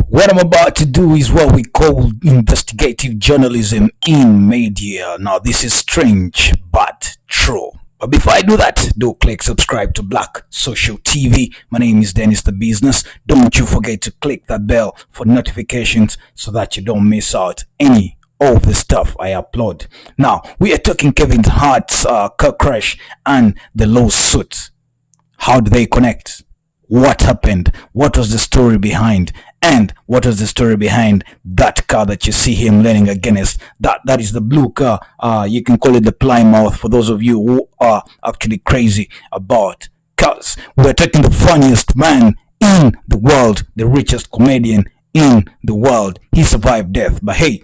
What I'm about to do is what we call investigative journalism in media. Now, this is strange but true. But before I do that, do click subscribe to Black Social TV. My name is Dennis the Business. Don't you forget to click that bell for notifications so that you don't miss out any of the stuff I upload. Now, we are talking Kevin Hart's car crash and the lawsuit. How do they connect? What happened? What was the story behind? And what was the story behind that car that you see him leaning against? That is the blue car. You can call it the Plymouth for those of you who are actually crazy about cars. We're taking the funniest man in the world, the richest comedian in the world. He survived death. But hey,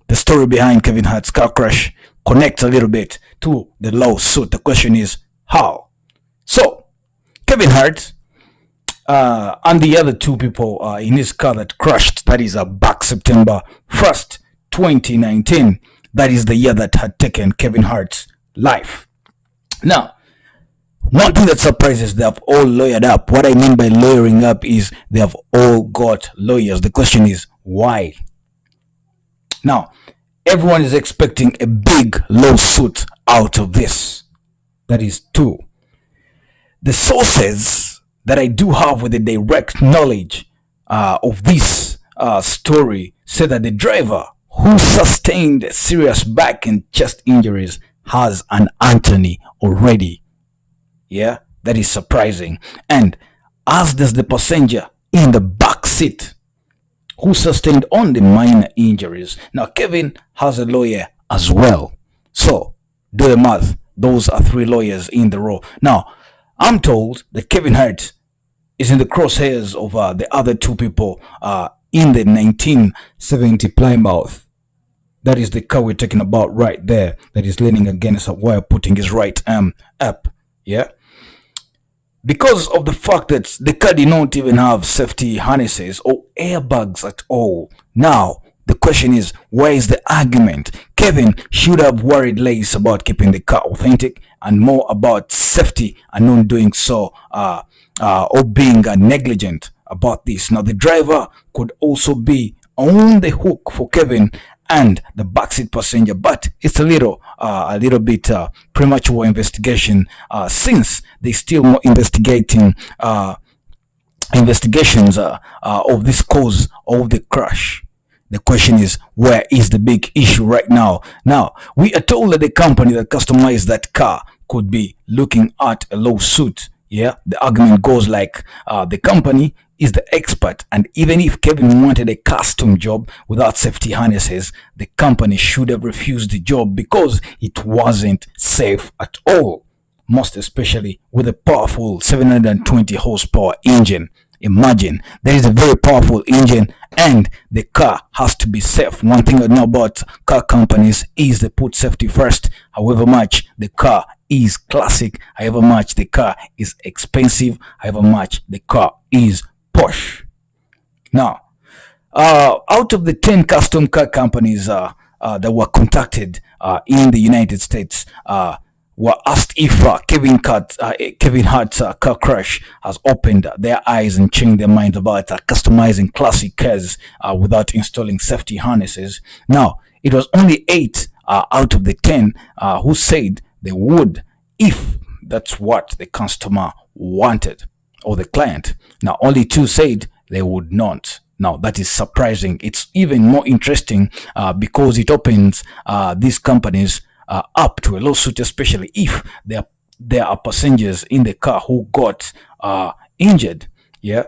the story behind Kevin Hart's car crash connects a little bit to the lawsuit. The question is how? So, Kevin Hart and the other two people in his car that crashed, that is back September 1st, 2019. That is the year that had taken Kevin Hart's life. Now, one thing that surprises, they have all lawyered up. What I mean by lawyering up is they have all got lawyers. The question is why? Now, everyone is expecting a big lawsuit out of this. That is two. The sources that I do have with the direct knowledge of this story say that the driver who sustained serious back and chest injuries has an attorney already. Yeah, that is surprising. And as does the passenger in the back seat who sustained only minor injuries. Now, Kevin has a lawyer as well. So, do the math. Those are three lawyers in the row. Now, I'm told that Kevin Hart is in the crosshairs of the other two people in the 1970 Plymouth. That is the car we're talking about right there. That is leaning against a wire, putting his right arm up. Yeah. Because of the fact that the car did not even have safety harnesses or airbags at all. Now, the question is, where is the argument? Kevin should have worried less about keeping the car authentic and more about safety and not doing so or being negligent about this. Now, the driver could also be on the hook for Kevin and the backseat passenger, but it's a little bit premature investigation since they still more investigations of this cause of the crash. The question is, where is the big issue right now? Now, we are told that the company that customized that car could be looking at a lawsuit. Yeah, the argument goes like the company is the expert, and even if Kevin wanted a custom job without safety harnesses, the company should have refused the job because it wasn't safe at all, most especially with a powerful 720 horsepower engine. Imagine, there is a very powerful engine and the car has to be safe. One thing I know about car companies is they put safety first, however much the car is classic, however much the car is expensive, however much the car is posh. Now, out of the 10 custom car companies that were contacted in the United States, were asked if Kevin Hart's car crash has opened their eyes and changed their minds about customizing classic cars without installing safety harnesses. Now, it was only 8 out of the 10 who said they would if that's what the customer wanted or the client. Now, only 2 said they would not. Now, that is surprising. It's even more interesting because it opens these companies up to a lawsuit, especially if there are passengers in the car who got injured. Yeah,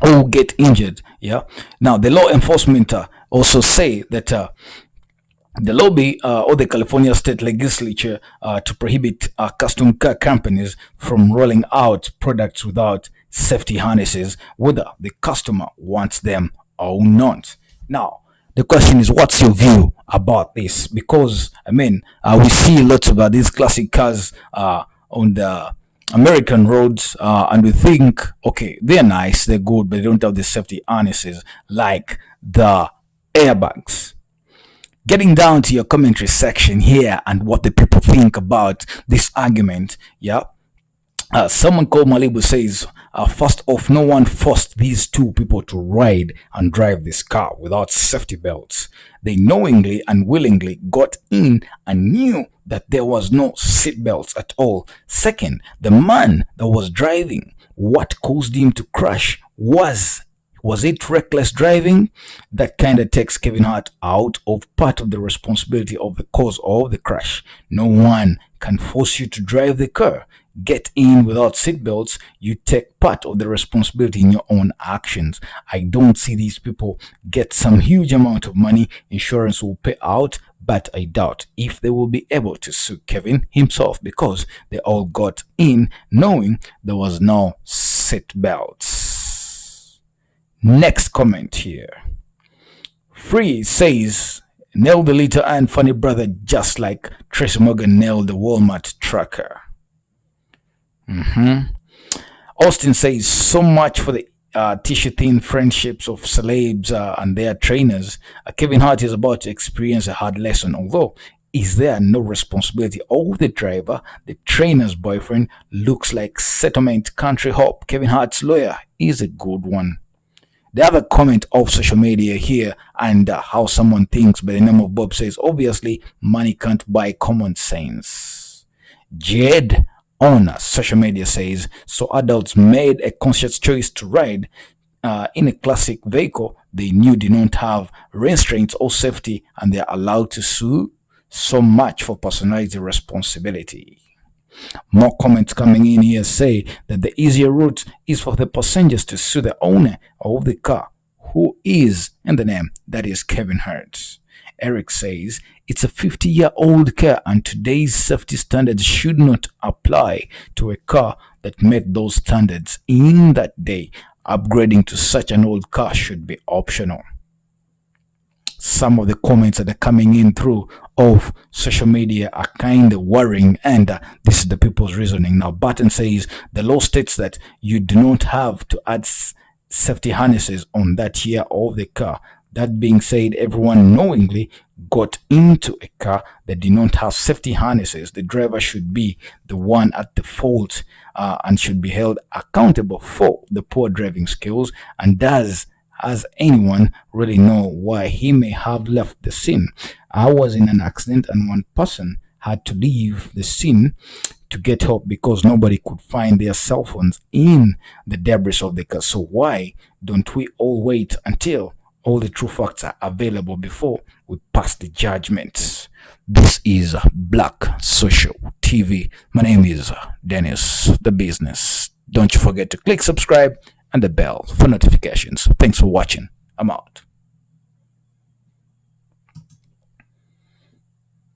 who get injured. Yeah. Now, the law enforcement also say that the lobby or the California state legislature to prohibit custom car companies from rolling out products without safety harnesses, whether the customer wants them or not. Now, the question is, what's your view about this? Because, I mean, we see lots of these classic cars on the American roads and we think, okay, they're nice, they're good, but they don't have the safety harnesses like the airbags. Getting down to your commentary section here and what the people think about this argument, yeah. Someone called Malibu says, first off, no one forced these two people to ride and drive this car without safety belts. They knowingly and willingly got in and knew that there was no seat belts at all. Second, the man that was driving, what caused him to crash was it reckless driving? That kind of takes Kevin Hart out of part of the responsibility of the cause of the crash. No one can force you to drive the car. Get in without seatbelts, you take part of the responsibility in your own actions. I don't see these people get some huge amount of money insurance will pay out, but I doubt if they will be able to sue Kevin himself because they all got in knowing there was no seatbelts. Next comment here. Free says, nail the little and funny brother just like Tracy Morgan nailed the Walmart trucker. Austin says, so much for the tissue-thin friendships of celebs and their trainers. Kevin Hart is about to experience a hard lesson, although is there no responsibility of the driver? The trainer's boyfriend looks like settlement country hop. Kevin Hart's lawyer is a good one. The other comment of social media here and how someone thinks by the name of Bob says, obviously, money can't buy common sense. Jed on social media says, so adults made a conscious choice to ride in a classic vehicle they knew did not have restraints or safety, and they are allowed to sue. So much for personality responsibility. More comments coming in here say that the easier route is for the passengers to sue the owner of the car, who is in the name, that is Kevin Hart. Eric says, it's a 50-year-old car and today's safety standards should not apply to a car that met those standards in that day. Upgrading to such an old car should be optional. Some of the comments that are coming in through of social media are kind of worrying, and this is the people's reasoning. Now, Barton says the law states that you do not have to add safety harnesses on that year of the car. That being said, everyone knowingly got into a car that did not have safety harnesses. The driver should be the one at the fault and should be held accountable for the poor driving skills. And does anyone really know why he may have left the scene? I was in an accident and one person had to leave the scene to get help because nobody could find their cell phones in the debris of the car. So why don't we all wait until all the true facts are available before we pass the judgments? This is Black Social TV. My name is Dennis the Business. Don't you forget to click subscribe and the bell for notifications. Thanks for watching. I'm out.